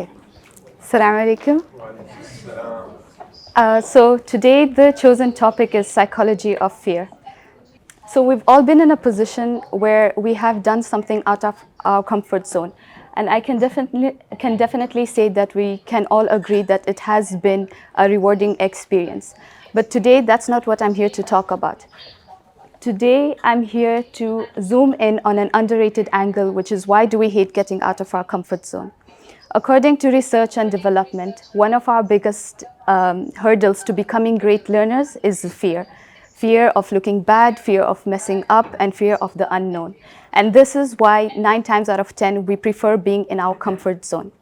Okay. Assalamu alaikum. So today the chosen topic is psychology of fear. So we've all been in a position where we have done something out of our comfort zone. And I can definitely say that we can all agree that it has been a rewarding experience. But today, that's not what I'm here to talk about. Today, I'm here to zoom in on an underrated angle, which is why do we hate getting out of our comfort zone? According to research and development, one of our biggest hurdles to becoming great learners is fear. Fear of looking bad, fear of messing up, and fear of the unknown. And this is why 9 times out of 10, we prefer being in our comfort zone.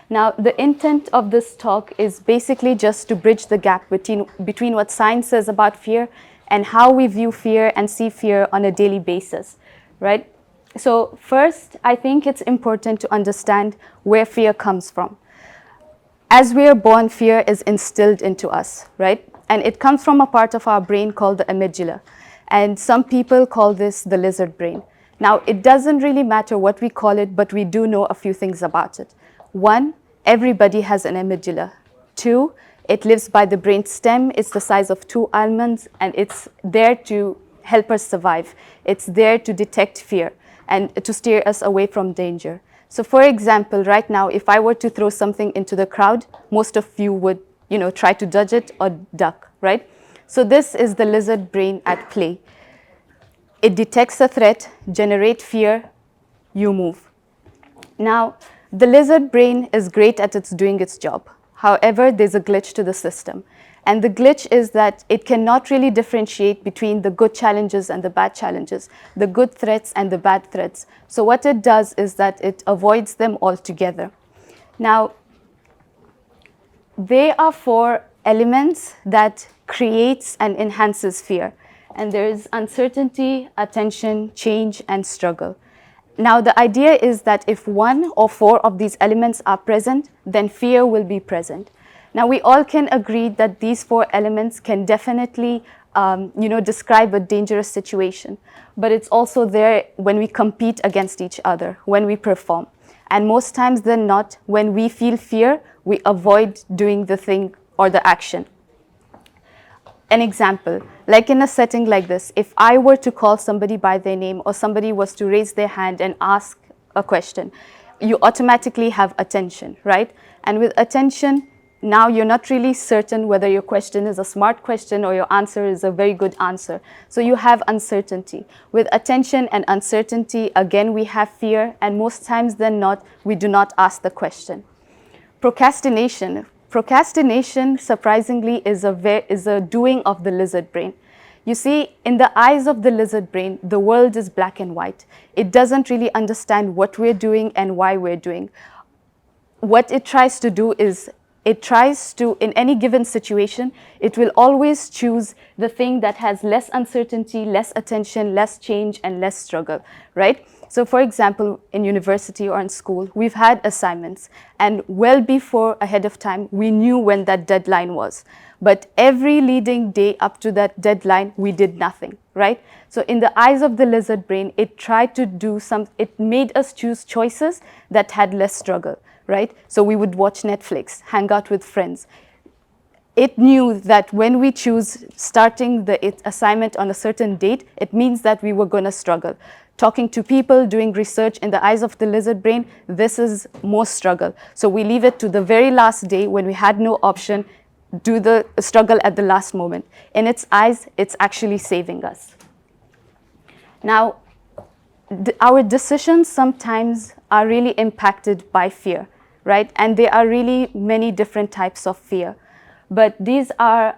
Now, the intent of this talk is basically just to bridge the gap between what science says about fear and how we view fear and see fear on a daily basis, right? So first, I think it's important to understand where fear comes from. As we are born, fear is instilled into us, right? And it comes from a part of our brain called the amygdala. And some people call this the lizard brain. Now, it doesn't really matter what we call it, but we do know a few things about it. 1, everybody has an amygdala. 2, it lives by the brain stem. It's the size of 2 almonds, and it's there to help us survive. It's there to detect fear and to steer us away from danger. So for example, right now, if I were to throw something into the crowd, most of you would, try to dodge it or duck, right? So this is the lizard brain at play. It detects a threat, generates fear, you move. Now, the lizard brain is great at doing its job. However, there's a glitch to the system. And the glitch is that it cannot really differentiate between the good challenges and the bad challenges, the good threats and the bad threats. So what it does is that it avoids them altogether. Now, there are 4 elements that creates and enhances fear. And there is uncertainty, attention, change, and struggle. Now, the idea is that if 1 or 4 of these elements are present, then fear will be present. Now, we all can agree that these 4 elements can definitely, describe a dangerous situation. But it's also there when we compete against each other, when we perform. And most times than not, when we feel fear, we avoid doing the thing or the action. An example, like in a setting like this, if I were to call somebody by their name or somebody was to raise their hand and ask a question, you automatically have attention, right? And with attention, now you're not really certain whether your question is a smart question or your answer is a very good answer. So you have uncertainty. With attention and uncertainty, again, we have fear, and most times than not, we do not ask the question. Procrastination. Procrastination, surprisingly, is a doing of the lizard brain. You see, in the eyes of the lizard brain, the world is black and white. It doesn't really understand what we're doing and why we're doing. What it tries to do is, in any given situation, it will always choose the thing that has less uncertainty, less attention, less change, and less struggle, right? So for example, in university or in school, we've had assignments, and well before ahead of time, we knew when that deadline was. But every leading day up to that deadline, we did nothing, right? So in the eyes of the lizard brain, it tried to it made us choose choices that had less struggle, right? So we would watch Netflix, hang out with friends. It knew that when we choose starting the assignment on a certain date, it means that we were going to struggle. Talking to people, doing research, in the eyes of the lizard brain, this is more struggle. So we leave it to the very last day when we had no option, do the struggle at the last moment. In its eyes, it's actually saving us. Now, our decisions sometimes are really impacted by fear, right? And there are really many different types of fear. But these are,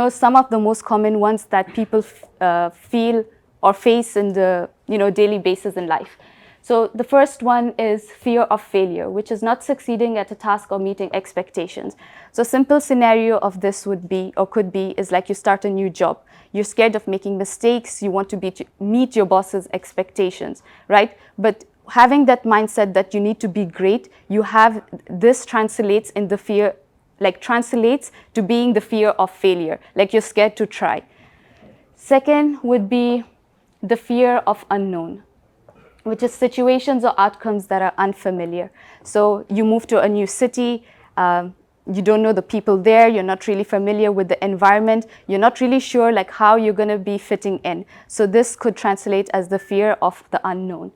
some of the most common ones that people feel or face in the, daily basis in life. So the first one is fear of failure, which is not succeeding at a task or meeting expectations. So a simple scenario of this would be, or could be, is like you start a new job. You're scared of making mistakes. You want to meet your boss's expectations, right? But having that mindset that you need to be great, this translates in the fear, translates to being the fear of failure, like you're scared to try. Second would be the fear of unknown. which is situations or outcomes that are unfamiliar. So you move to a new city, you don't know the people there, you're not really familiar with the environment, you're not really sure like how you're going to be fitting in. So this could translate as the fear of the unknown.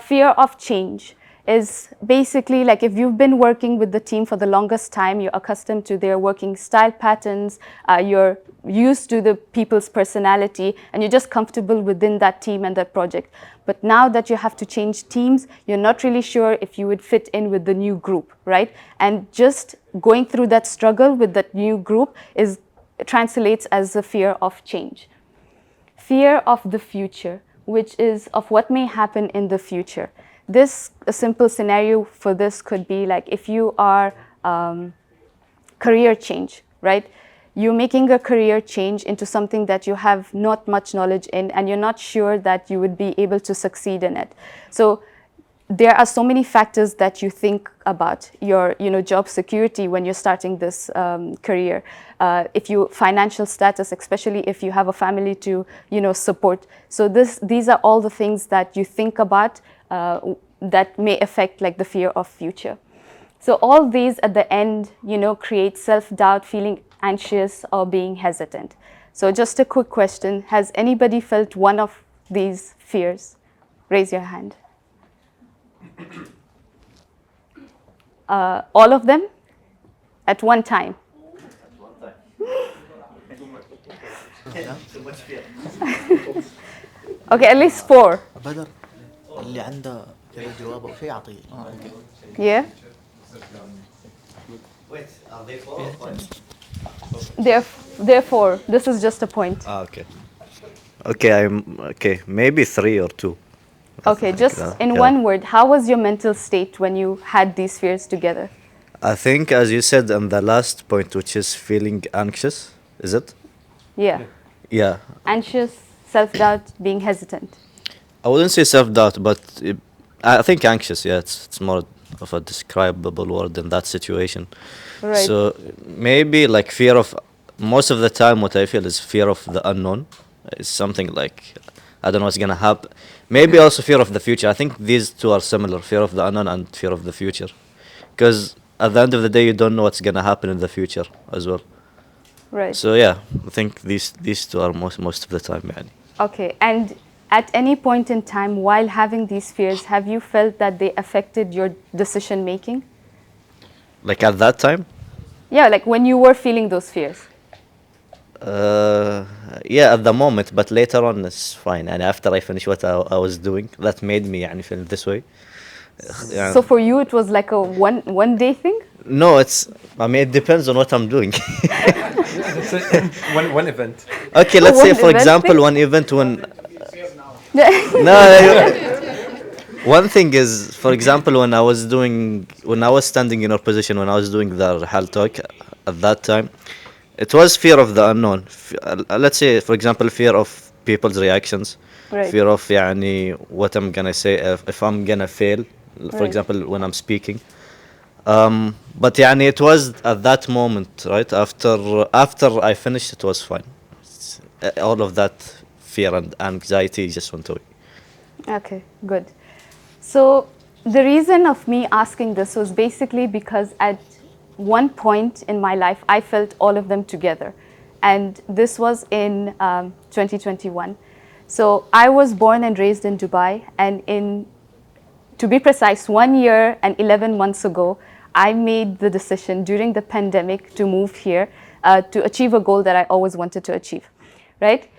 Fear of change is basically like if you've been working with the team for the longest time, you're accustomed to their working style patterns, you're used to the people's personality, and you're just comfortable within that team and that project. But now that you have to change teams, you're not really sure if you would fit in with the new group, right? And just going through that struggle with that new group translates as a fear of change. Fear of the future, which is of what may happen in the future. A simple scenario for this could be like if you are career change, right? You're making a career change into something that you have not much knowledge in, and you're not sure that you would be able to succeed in it. So there are so many factors that you think about. Your job security when you're starting this career. Financial status, especially if you have a family to support. So these are all the things that you think about that may affect like the fear of future. So all these at the end, create self-doubt, feeling anxious or being hesitant. So just a quick question, has anybody felt one of these fears? Raise your hand. All of them at one time. Too much fear. Okay, at least 4. بدر اللي عنده كذا جواب او شيء يعطيه. Yeah. Wait, are they 4 or 5? They're 4. This is just a point. Okay. Okay. Maybe 3 or 2. Okay, just in one word, how was your mental state when you had these fears together? I think, as you said in the last point, which is feeling anxious, is it? Yeah. Yeah. Anxious, self-doubt, being hesitant. I wouldn't say self-doubt, but I think anxious. Yeah, it's more of a describable word in that situation. Right. So maybe like fear of, most of the time what I feel is fear of the unknown. It's something like, I don't know what's gonna happen. Maybe also fear of the future. I think these two are similar, fear of the unknown and fear of the future. Because at the end of the day, you don't know what's gonna happen in the future as well. Right. So yeah, I think these two are most of the time. يعني. Okay, and at any point in time while having these fears, have you felt that they affected your decision making? Like at that time? Yeah, like when you were feeling those fears. Yeah, at the moment, but later on it's fine. And after I finish what I was doing, that made me يعني, feel this way. Yeah. So for you, it was like a one day thing? No, it depends on what I'm doing. one event. Okay, let's say, One for event example, thing? one event when... No, one thing is, for example, when I was standing in your position, when I was doing the Rihal talk at that time, it was fear of the unknown. Let's say, for example, fear of people's reactions, Right. fear of يعني, what I'm gonna say if I'm gonna fail, for Right. example, when I'm speaking. But يعني, it was at that moment, right? After I finished, it was fine. All of that fear and anxiety just went away. Okay, good. So the reason of me asking this was basically because at one point in my life, I felt all of them together. And this was in 2021. So I was born and raised in Dubai. And to be precise, 1 year and 11 months ago, I made the decision during the pandemic to move here to achieve a goal that I always wanted to achieve, right?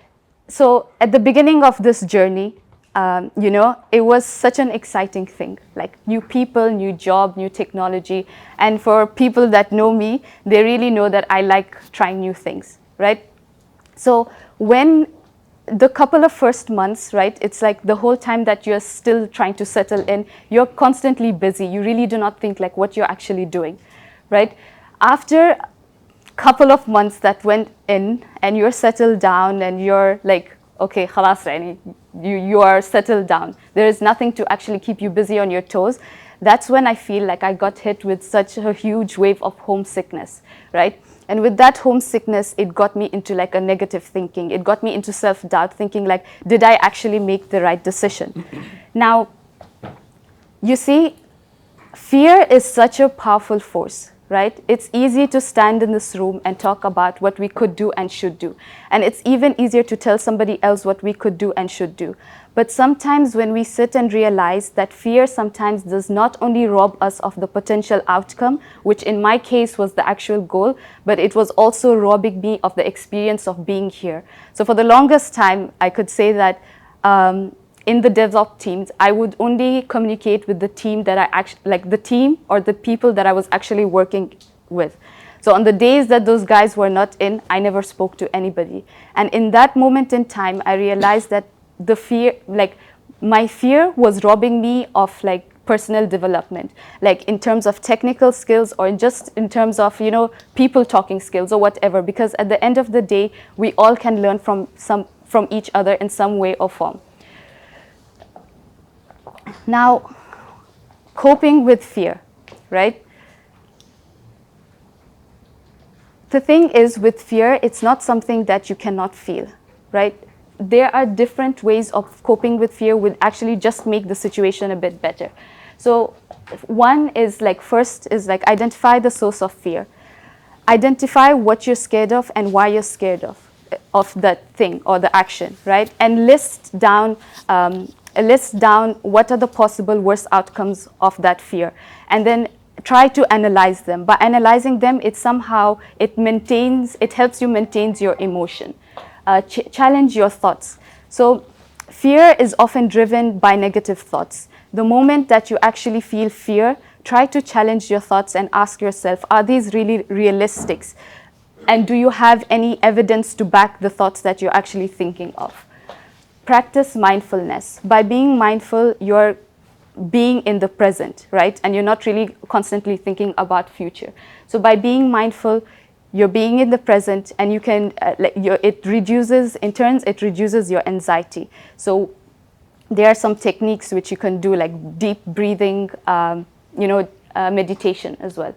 So at the beginning of this journey, it was such an exciting thing, like new people, new job, new technology. And for people that know me, they really know that I like trying new things, right? So when the couple of first months, right, it's like the whole time that you're still trying to settle in, you're constantly busy. You really do not think like what you're actually doing, right? After couple of months that went in and you're settled down and you're like, okay, khalas, you are settled down. There is nothing to actually keep you busy on your toes. That's when I feel like I got hit with such a huge wave of homesickness, right? And with that homesickness, it got me into like a negative thinking. It got me into self-doubt, thinking like, did I actually make the right decision? Now, you see, fear is such a powerful force, right? It's easy to stand in this room and talk about what we could do and should do. And it's even easier to tell somebody else what we could do and should do. But sometimes when we sit and realize that fear sometimes does not only rob us of the potential outcome, which in my case was the actual goal, but it was also robbing me of the experience of being here. So for the longest time, I could say that in the DevOps teams, I would only communicate with the team that I actually, like the team or the people that I was actually working with. So on the days that those guys were not in, I never spoke to anybody. And in that moment in time, I realized that the fear, like my fear was robbing me of like personal development, like in terms of technical skills or just in terms of, you know, people talking skills or whatever, because at the end of the day, we all can learn from each other in some way or form. Now, coping with fear, right? The thing is with fear, it's not something that you cannot feel, right? There are different ways of coping with fear will actually just make the situation a bit better. So one is like, first is like identify the source of fear. Identify what you're scared of and why you're scared of that thing or the action, right? And list down what are the possible worst outcomes of that fear. And then try to analyze them. By analyzing them, it helps you maintain your emotion. Challenge your thoughts. So fear is often driven by negative thoughts. The moment that you actually feel fear, try to challenge your thoughts and ask yourself, are these really realistic? And do you have any evidence to back the thoughts that you're actually thinking of? Practice mindfulness. By being mindful, you're being in the present, right? And you're not really constantly thinking about future. So by being mindful, you're being in the present, and you can, it reduces your anxiety. So there are some techniques which you can do, like deep breathing, meditation as well.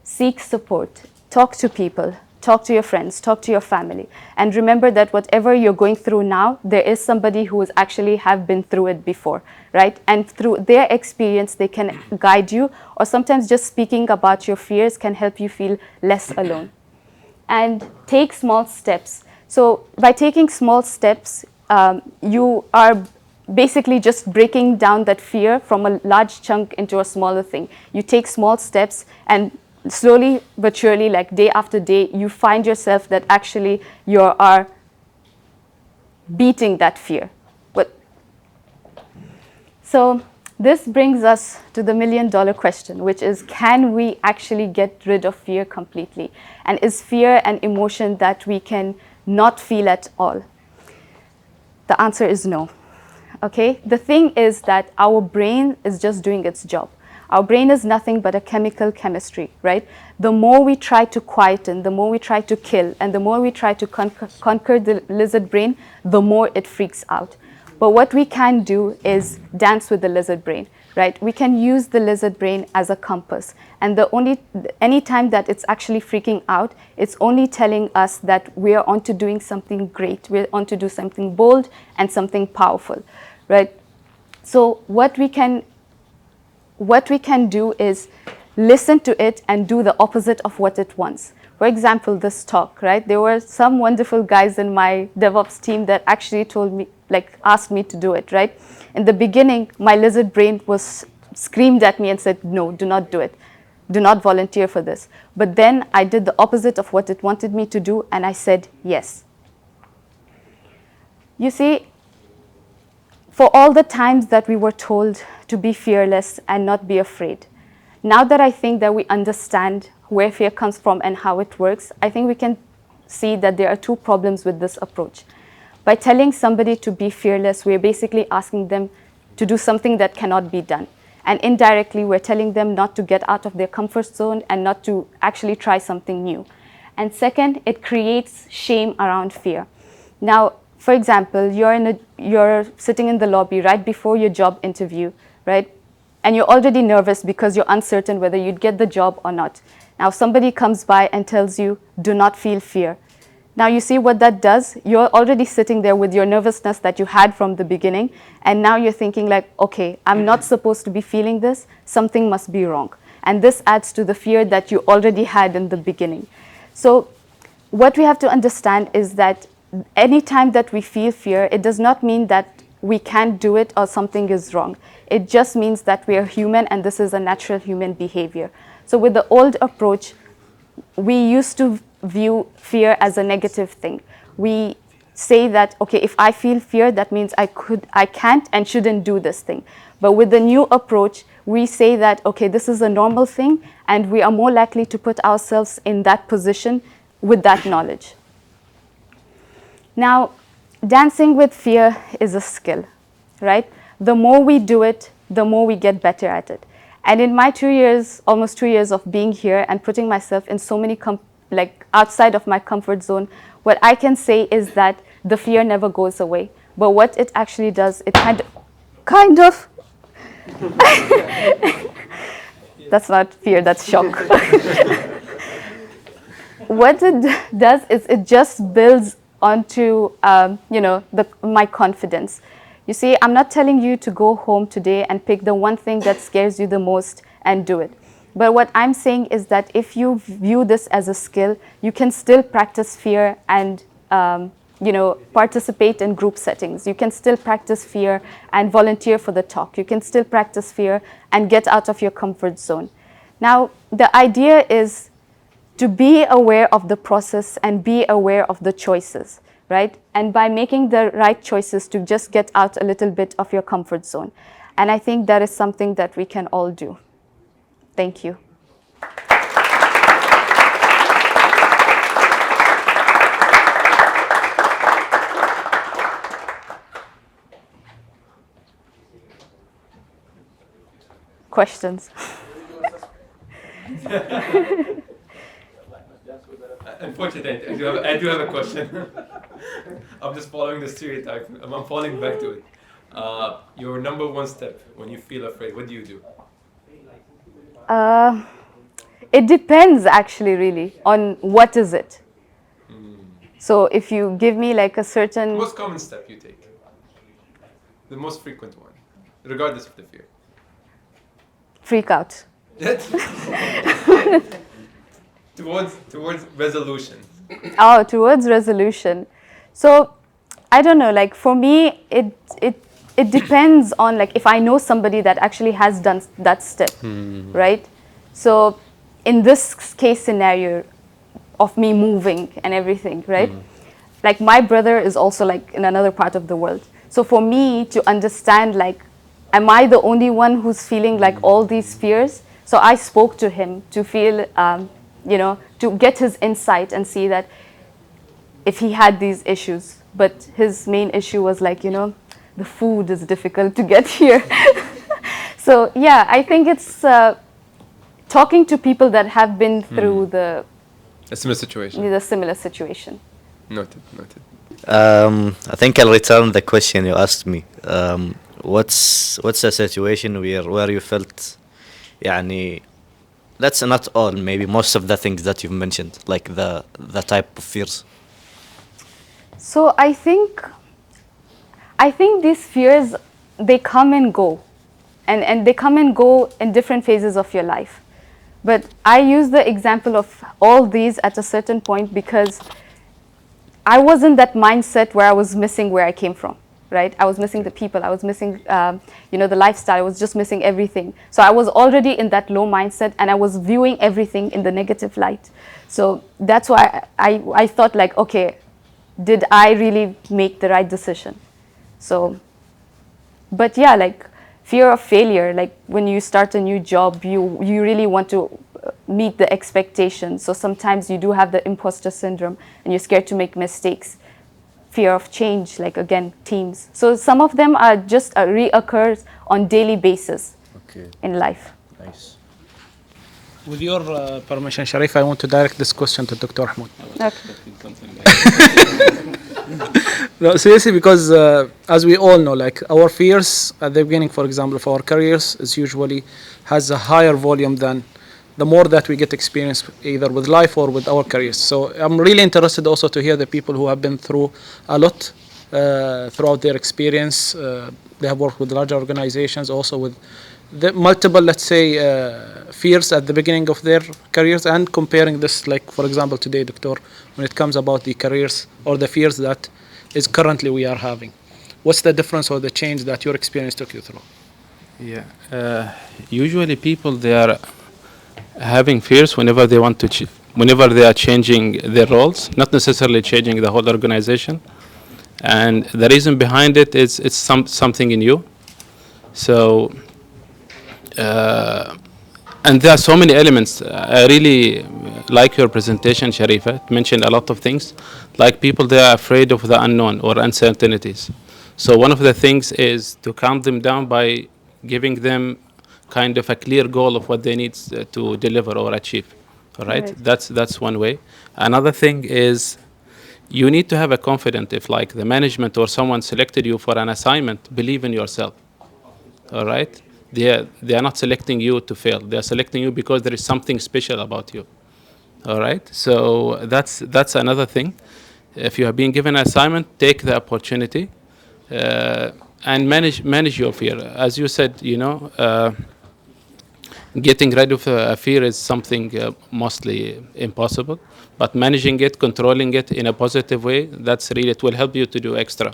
Seek support, talk to people, talk to your friends, talk to your family. And remember that whatever you're going through now, there is somebody who has actually have been through it before, right? And through their experience, they can guide you, or sometimes just speaking about your fears can help you feel less alone. And take small steps. So by taking small steps, you are basically just breaking down that fear from a large chunk into a smaller thing. You take small steps, and slowly but surely, like day after day, you find yourself that actually you are beating that fear. So this brings us to the million-dollar question, which is, can we actually get rid of fear completely? And is fear an emotion that we can not feel at all? The answer is no. Okay? The thing is that our brain is just doing its job. Our brain is nothing but a chemistry, right? The more we try to quieten, the more we try to kill, and the more we try to conquer the lizard brain, the more it freaks out. But what we can do is dance with the lizard brain, right? We can use the lizard brain as a compass. And any time that it's actually freaking out, it's only telling us that we are on to doing something great. We're on to do something bold and something powerful, right? So what we can do is listen to it and do the opposite of what it wants. For example, this talk, right? There were some wonderful guys in my DevOps team that actually asked me to do it, right? In the beginning, my lizard brain screamed at me and said, no, do not do it. Do not volunteer for this. But then I did the opposite of what it wanted me to do, and I said yes. You see, for all the times that we were told to be fearless and not be afraid, now that I think that we understand where fear comes from and how it works, I think we can see that there are two problems with this approach. By telling somebody to be fearless, we're basically asking them to do something that cannot be done. And indirectly, we're telling them not to get out of their comfort zone and not to actually try something new. And second, it creates shame around fear. Now, for example, you're sitting in the lobby right before your job interview, right? And you're already nervous because you're uncertain whether you'd get the job or not. Now somebody comes by and tells you, do not feel fear. Now you see what that does? You're already sitting there with your nervousness that you had from the beginning, and now you're thinking like, okay, I'm not supposed to be feeling this, something must be wrong. And this adds to the fear that you already had in the beginning. So what we have to understand is that anytime that we feel fear, it does not mean that we can't do it or something is wrong. It just means that we are human and this is a natural human behavior. So with the old approach, we used to view fear as a negative thing. We say that, okay, if I feel fear, that means I can't and shouldn't do this thing. But with the new approach, we say that, okay, this is a normal thing, and we are more likely to put ourselves in that position with that knowledge. Now, dancing with fear is a skill, right? The more we do it, the more we get better at it. And in my 2 years, almost 2 years of being here and putting myself in so many, outside of my comfort zone, what I can say is that the fear never goes away. But what it actually does, it kind of that's not fear, that's shock. What it does is it just builds onto, my confidence. You see, I'm not telling you to go home today and pick the one thing that scares you the most and do it. But what I'm saying is that if you view this as a skill, you can still practice fear and, participate in group settings. You can still practice fear and volunteer for the talk. You can still practice fear and get out of your comfort zone. Now, the idea is to be aware of the process and be aware of the choices, right? And by making the right choices to just get out a little bit of your comfort zone. And I think that is something that we can all do. Thank you. Questions? Unfortunately, I do have a question. I'm just following the stereotype. I'm falling back to it. Your number one step when you feel afraid, what do you do? It depends actually really on what is it. So if you give me like a certain... Most common step you take. The most frequent one, regardless of the fear. Freak out. Towards resolution. Oh, towards resolution. So, I don't know, like for me, it depends on like if I know somebody that actually has done that step, right? So, in this case scenario of me moving and everything, right? Like my brother is also like in another part of the world. So for me to understand like, am I the only one who's feeling like all these fears? So I spoke to him to feel, to get his insight and see that if he had these issues. But his main issue was like, the food is difficult to get here. So yeah, I think it's talking to people that have been through a similar situation. The similar situation. Noted. I think I'll return the question you asked me. What's a situation where you felt, that's not all, maybe most of the things that you've mentioned, like the type of fears. So I think these fears, they come and go, and they come and go in different phases of your life. But I use the example of all these at a certain point because I was in that mindset where I was missing where I came from, right? I was missing the people, I was missing, the lifestyle, I was just missing everything. So I was already in that low mindset and I was viewing everything in the negative light. So that's why I thought like, okay, did I really make the right decision? So, but yeah, like fear of failure, like when you start a new job, you really want to meet the expectations. So sometimes you do have the imposter syndrome and you're scared to make mistakes. Fear of change, like again, teams. So some of them are just reoccurs on daily basis in life. Nice. With your permission, Sharifa, I want to direct this question to Dr. Ahmed. Okay. No, seriously, because as we all know, like our fears at the beginning, for example, of our careers is usually has a higher volume than the more that we get experience either with life or with our careers. So I'm really interested also to hear the people who have been through a lot throughout their experience. They have worked with larger organizations, also with the multiple, let's say, fears at the beginning of their careers, and comparing this, like, for example, today, Doctor, when it comes about the careers or the fears that is currently we are having. What's the difference or the change that your experience took you through? Yeah, usually people, they are having fears whenever they want to, whenever they are changing their roles, not necessarily changing the whole organization. And the reason behind it is it's something in you. So, and there are so many elements. I really like your presentation, Sharifa. It mentioned a lot of things. Like people, they are afraid of the unknown or uncertainties. So one of the things is to calm them down by giving them kind of a clear goal of what they need to deliver or achieve. All right? That's one way. Another thing is you need to have a confidence. If like the management or someone selected you for an assignment, believe in yourself. All right? They are not selecting you to fail. They are selecting you because there is something special about you. All right? So that's another thing. If you have been given an assignment, take the opportunity and manage your fear. As you said, getting rid of a fear is something mostly impossible, but managing it, controlling it in a positive way, it will help you to do extra.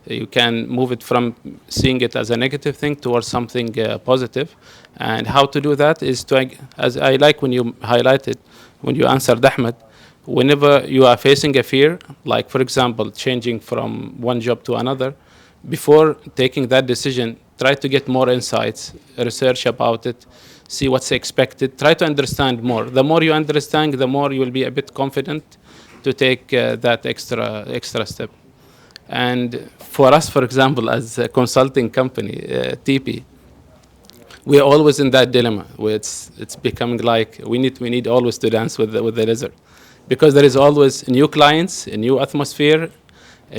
You can move it from seeing it as a negative thing towards something positive. And how to do that is as I like when you highlighted, when you answered Ahmed, whenever you are facing a fear, like for example, changing from one job to another, before taking that decision, try to get more insights, research about it, see what's expected, try to understand more. The more you understand, the more you will be a bit confident to take that extra step. And for us, for example, as a consulting company, TP, we're always in that dilemma where it's becoming like we need always to dance with the lizard, because there is always new clients, a new atmosphere,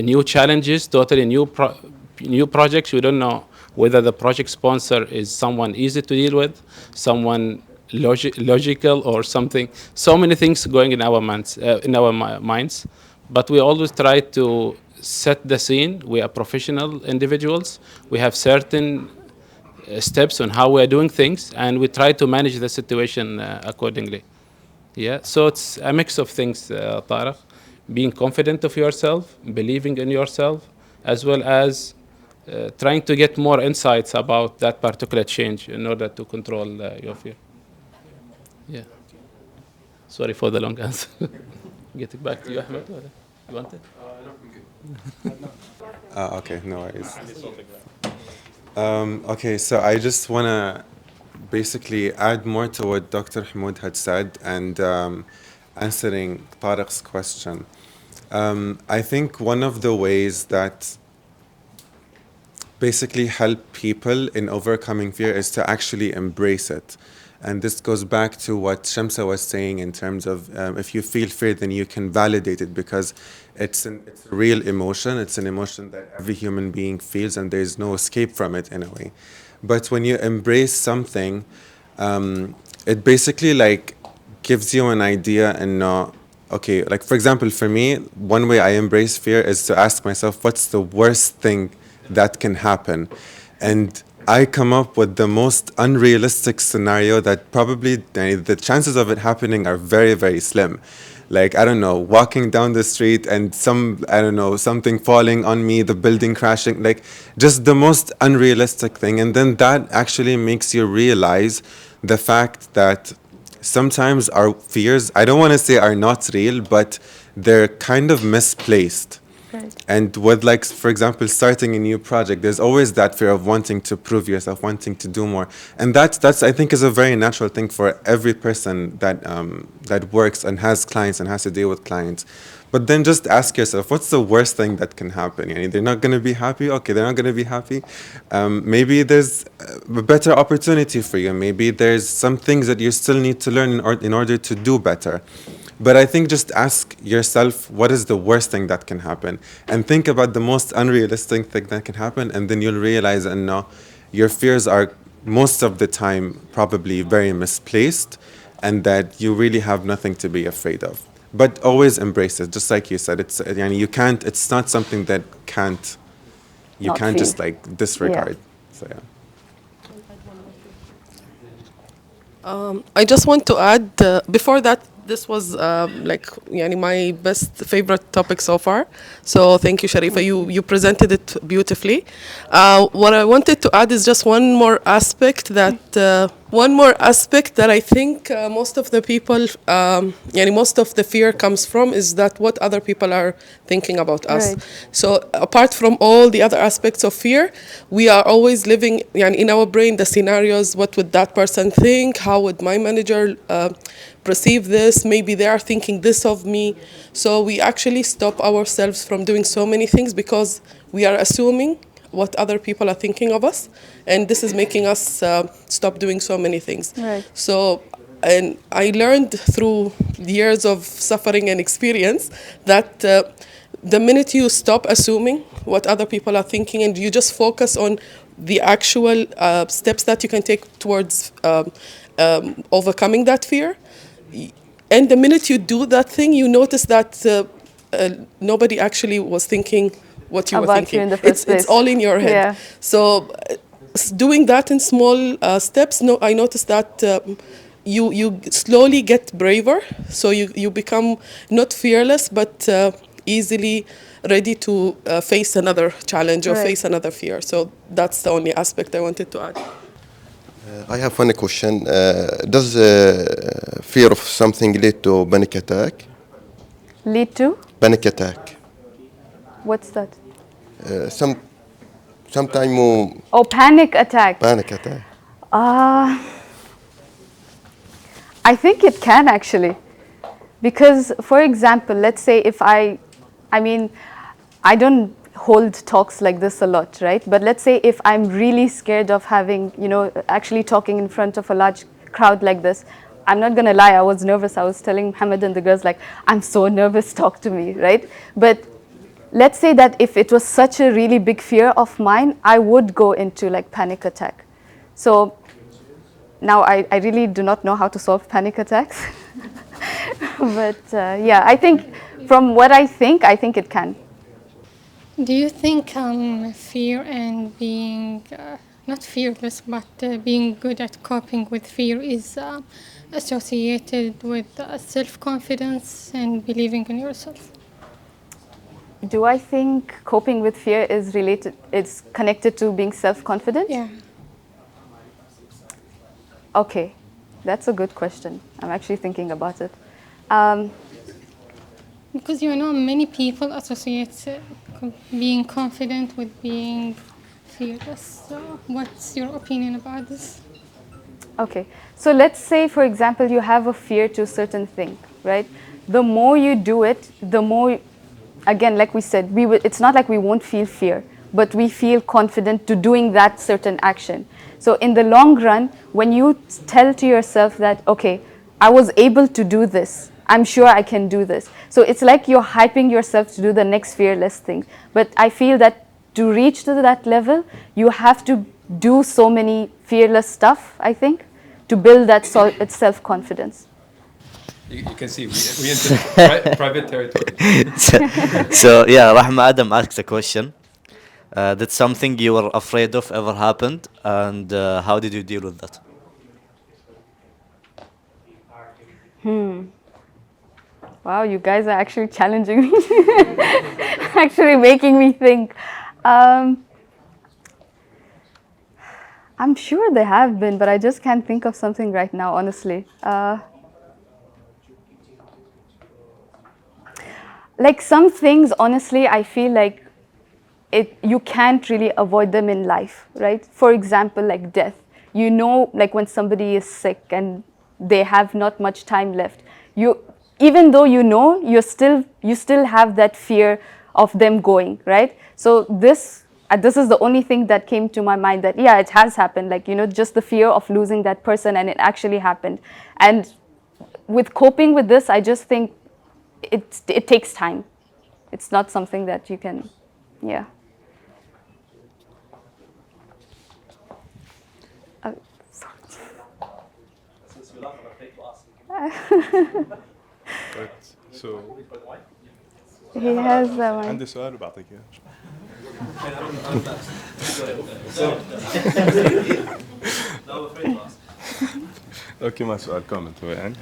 new challenges, totally new projects. We don't know whether the project sponsor is someone easy to deal with, someone logical, or something. So many things going in our minds, but we always try to set the scene. We are professional individuals. We have certain steps on how we are doing things, and we try to manage the situation accordingly. Yeah, so it's a mix of things, Tariq. Being confident of yourself, believing in yourself, as well as trying to get more insights about that particular change in order to control your fear. Yeah. Sorry for the long answer. Get it back to you, Ahmed. You want it? Okay, no worries. Okay, so I just want to basically add more to what Dr. Hamoud had said, and answering Tariq's question. I think one of the ways that basically help people in overcoming fear is to actually embrace it. And this goes back to what Shamsa was saying in terms of if you feel fear, then you can validate it, because it's a real emotion. It's an emotion that every human being feels, and there's no escape from it in a way. But when you embrace something, it basically like gives you an idea and know, okay, like for example, for me, one way I embrace fear is to ask myself, what's the worst thing that can happen? And I come up with the most unrealistic scenario that probably the chances of it happening are very, very slim. Like, I don't know, walking down the street and something falling on me, the building crashing, like just the most unrealistic thing. And then that actually makes you realize the fact that sometimes our fears, I don't want to say are not real, but they're kind of misplaced. Right. And with, like, for example, starting a new project, there's always that fear of wanting to prove yourself, wanting to do more. And that's I think, is a very natural thing for every person that works and has clients and has to deal with clients. But then just ask yourself, what's the worst thing that can happen? They're not going to be happy. Okay, they're not going to be happy. Maybe there's a better opportunity for you. Maybe there's some things that you still need to learn in order to do better. But I think just ask yourself, what is the worst thing that can happen? And think about the most unrealistic thing that can happen, and then you'll realize, no, your fears are most of the time probably very misplaced. and that you really have nothing to be afraid of. But always embrace it, just like you said. It's you can't. It's not something that you Not can't feel. just like disregard. So yeah. I just want to add, before that, this was like my best favorite topic so far. So thank you, Sharifa. You presented it beautifully. What I wanted to add is just one more aspect that I think most of the people, most of the fear comes from is that what other people are thinking about us. Right. So apart from all the other aspects of fear, we are always living in our brain the scenarios. What would that person think? How would my manager perceive this? Maybe they are thinking this of me. So we actually stop ourselves from doing so many things because we are assuming what other people are thinking of us, and this is making us stop doing so many things. Right. So, and I learned through years of suffering and experience that the minute you stop assuming what other people are thinking and you just focus on the actual steps that you can take towards overcoming that fear, and the minute you do that thing, you notice that nobody actually was thinking what you were About thinking. you in the first place. It's all in your head. Yeah. So doing that in small steps, I noticed that you slowly get braver. So you become not fearless, but easily ready to face another challenge or Right. face another fear. So that's the only aspect I wanted to add. I have one question. Does fear of something lead to panic attack? Lead to? Panic attack. What's that? Sometime Oh, panic attack. panic attack. I think it can actually. Because, for example, let's say if I don't hold talks like this a lot, right? But let's say if I'm really scared of having, actually talking in front of a large crowd like this, I'm not going to lie, I was nervous. I was telling Muhammad and the girls, like, I'm so nervous, talk to me, right? But let's say that if it was such a really big fear of mine, I would go into like panic attack. So now I really do not know how to solve panic attacks. But I think from what I think it can. Do you think fear and being not fearless, but being good at coping with fear is associated with self-confidence and believing in yourself? Do I think coping with fear is connected to being self-confident? Yeah. Okay, that's a good question. I'm actually thinking about it. Because many people associate being confident with being fearless. So what's your opinion about this? Okay, so let's say, for example, you have a fear to a certain thing, right? The more you do it, the more, again, like we said, it's not like we won't feel fear, but we feel confident to doing that certain action. So in the long run, when you tell to yourself that, okay, I was able to do this, I'm sure I can do this. So it's like you're hyping yourself to do the next fearless thing. But I feel that to reach to that level, you have to do so many fearless stuff, I think, to build that self-confidence. You can see we into private territory. So yeah, Rahma Adam asks a question. Did something you were afraid of ever happened, and how did you deal with that? Wow, you guys are actually challenging me, actually making me think. I'm sure they have been, but I just can't think of something right now, honestly. Like some things, honestly, I feel like you can't really avoid them in life, right? For example, like death. Like when somebody is sick and they have not much time left, even though you still have that fear of them going, right? So this is the only thing that came to my mind, that it has happened, like just the fear of losing that person, and it actually happened. And with coping with this, I just think it takes time. It's not something that you can, So He has the mic. عندي سؤال وبعطيك اياه. Okay, my سؤال comment هو يعني.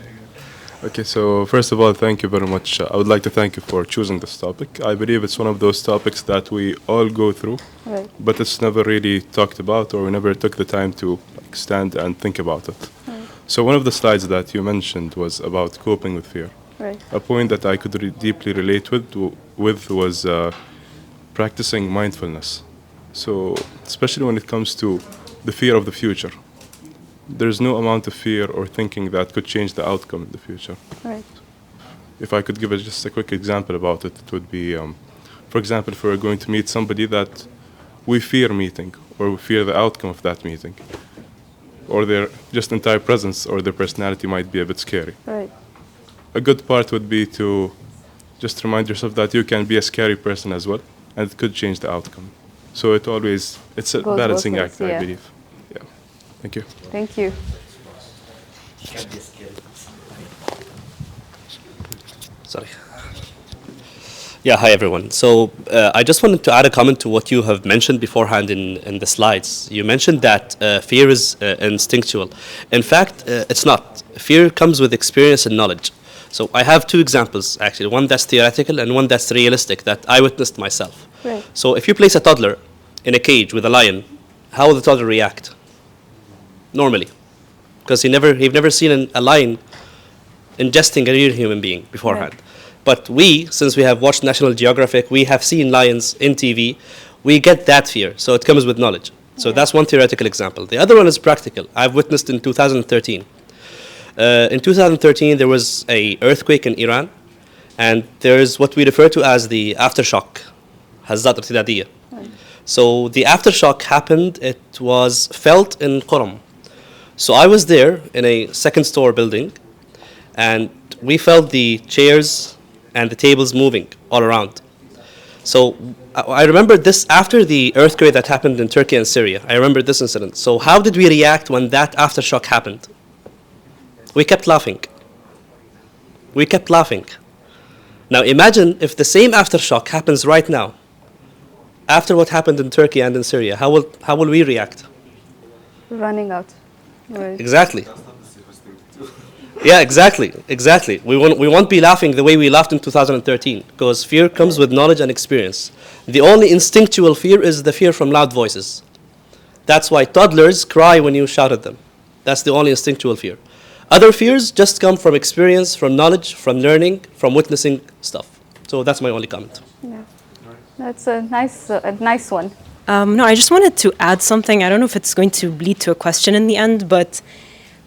Okay, so first of all, thank you very much. I would like to thank you for choosing this topic. I believe it's one of those topics that we all go through, Right. but it's never really talked about, or we never took the time to like, stand and think about it. Right. So one of the slides that you mentioned was about coping with fear. Right. A point that I could deeply relate with was practicing mindfulness. So especially when it comes to the fear of the future. There's no amount of fear or thinking that could change the outcome in the future. Right. If I could give just a quick example about it, it would be, for example, if we're going to meet somebody that we fear meeting, or we fear the outcome of that meeting, or their just entire presence or their personality might be a bit scary. Right. A good part would be to just remind yourself that you can be a scary person as well, and it could change the outcome. So it's a Goes balancing both act, ways, I yeah. believe. Yeah. Thank you. Thank you. Sorry. Yeah, hi everyone. So I just wanted to add a comment to what you have mentioned beforehand in the slides. You mentioned that fear is instinctual. In fact, it's not. Fear comes with experience and knowledge. So I have two examples, actually. One that's theoretical and one that's realistic, that I witnessed myself. Right. So if you place a toddler in a cage with a lion, how will the toddler react? Normally. Because he've never seen a lion ingesting a real human being beforehand. Right. But we, since we have watched National Geographic, we have seen lions in TV, we get that fear. So it comes with knowledge. So that's one theoretical example. The other one is practical. I've witnessed in 2013. In 2013, there was an earthquake in Iran, and there's what we refer to as the aftershock, Hazzat irtidadiyya. So the aftershock happened, it was felt in Quram. So I was there in a second store building, and we felt the chairs and the tables moving all around. So I remember this after the earthquake that happened in Turkey and Syria. I remember this incident. So how did we react when that aftershock happened? We kept laughing. We kept laughing. Now imagine if the same aftershock happens right now, after what happened in Turkey and in Syria, how will we react? Running out. Right. Exactly. Yeah, exactly. We won't be laughing the way we laughed in 2013, because fear comes with knowledge and experience. The only instinctual fear is the fear from loud voices. That's why toddlers cry when you shout at them. That's the only instinctual fear. Other fears just come from experience, from knowledge, from learning, from witnessing stuff. So that's my only comment. Yeah. That's a nice one. No, I just wanted to add something. I don't know if it's going to lead to a question in the end, but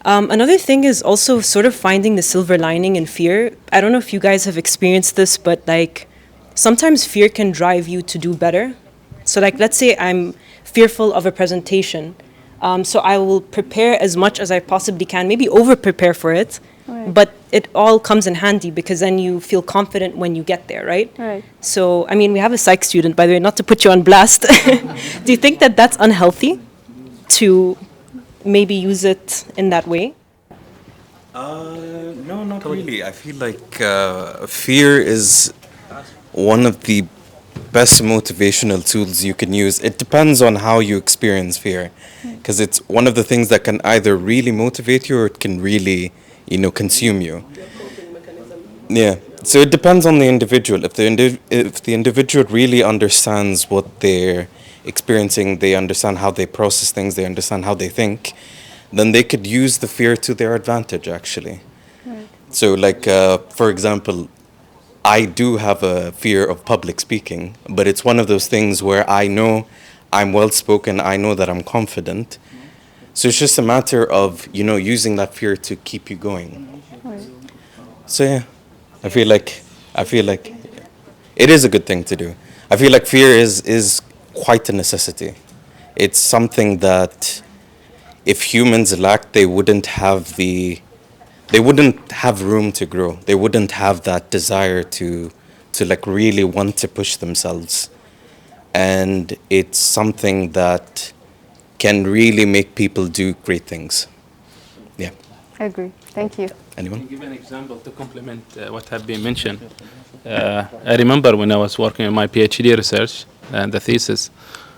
another thing is also sort of finding the silver lining in fear. I don't know if you guys have experienced this, but like sometimes fear can drive you to do better. So like let's say I'm fearful of a presentation. So I will prepare as much as I possibly can, maybe over-prepare for it, right. But it all comes in handy because then you feel confident when you get there, right? Right. So, I mean, we have a psych student, by the way, not to put you on blast. Do you think that that's unhealthy to maybe use it in that way? No, not really. I feel like fear is one of the best motivational tools you can use. It depends on how you experience fear, because it's one of the things that can either really motivate you or it can really, consume you. Yeah. So it depends on the individual. If the individual really understands what they're experiencing, they understand how they process things, they understand how they think, then they could use the fear to their advantage, actually. Right. So, like, for example, I do have a fear of public speaking, but it's one of those things where I know I'm well-spoken, I know that I'm confident. So it's just a matter of, using that fear to keep you going. Right. So yeah, I feel like it is a good thing to do. I feel like fear is quite a necessity. It's something that if humans lacked, they wouldn't have room to grow. They wouldn't have that desire to like really want to push themselves. And it's something that can really make people do great things. Yeah. I agree. Thank you. Anyone? I'll give an example to complement what have been mentioned. I remember when I was working on my PhD research and the thesis,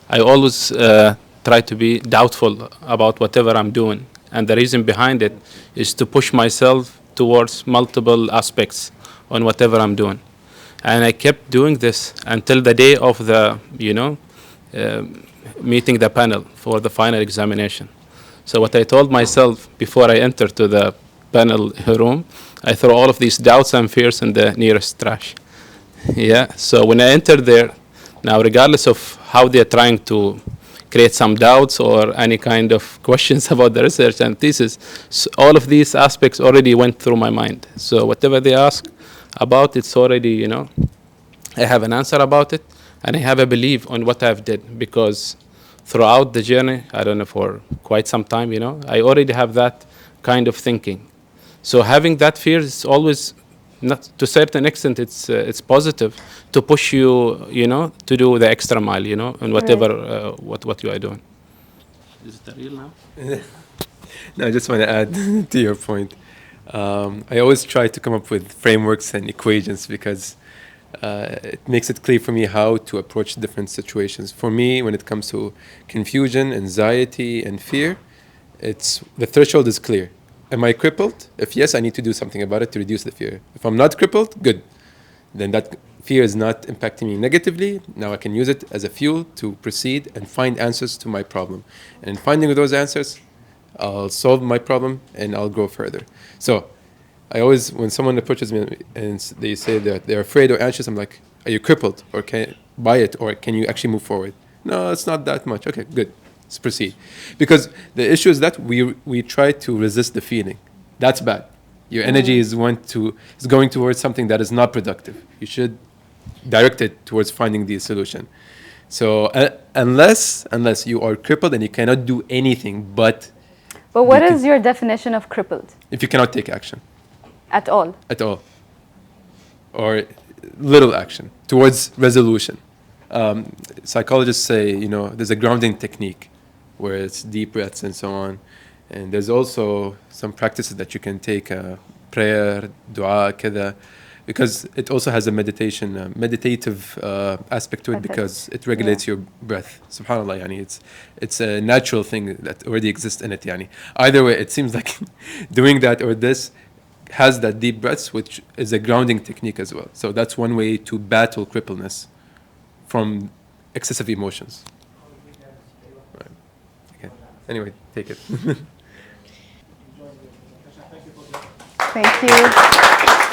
I always try to be doubtful about whatever I'm doing. And the reason behind it is to push myself towards multiple aspects on whatever I'm doing. And I kept doing this until the day of the, meeting the panel for the final examination. So what I told myself before I entered to the panel room, I throw all of these doubts and fears in the nearest trash. Yeah. So when I entered there, now regardless of how they're trying to create some doubts or any kind of questions about the research and thesis, so all of these aspects already went through my mind. So whatever they ask about, it's already, I have an answer about it, and I have a belief on what I've did, because throughout the journey, I don't know, for quite some time, I already have that kind of thinking. So having that fear is always, not to a certain extent, it's positive to push you, to do the extra mile, and whatever what you are doing. Is it real now? No, I just want to add to your point. I always try to come up with frameworks and equations because it makes it clear for me how to approach different situations. For me, when it comes to confusion, anxiety, and fear, the threshold is clear. Am I crippled? If yes, I need to do something about it to reduce the fear. If I'm not crippled, good. Then that fear is not impacting me negatively. Now I can use it as a fuel to proceed and find answers to my problem. And in finding those answers, I'll solve my problem and I'll go further. So I always, when someone approaches me and they say that they're afraid or anxious, I'm like, are you crippled? Or can buy it? Or can you actually move forward? No, it's not that much. Okay, good. Let's proceed. Because the issue is that we try to resist the feeling. That's bad. Your energy is going towards something that is not productive. You should direct it towards finding the solution. So unless you are crippled and you cannot do anything but what is your definition of crippled? If you cannot take action. At all? At all. Or little action towards resolution. Psychologists say, there's a grounding technique where it's deep breaths and so on. And there's also some practices that you can take, prayer, dua, kida, because it also has a meditative aspect to it, because it regulates your breath. Subhanallah, yani, it's a natural thing that already exists in it. Yani. Either way, it seems like doing that or this has that deep breaths, which is a grounding technique as well. So that's one way to battle crippleness from excessive emotions. Right. Okay. Anyway, take it. Thank you.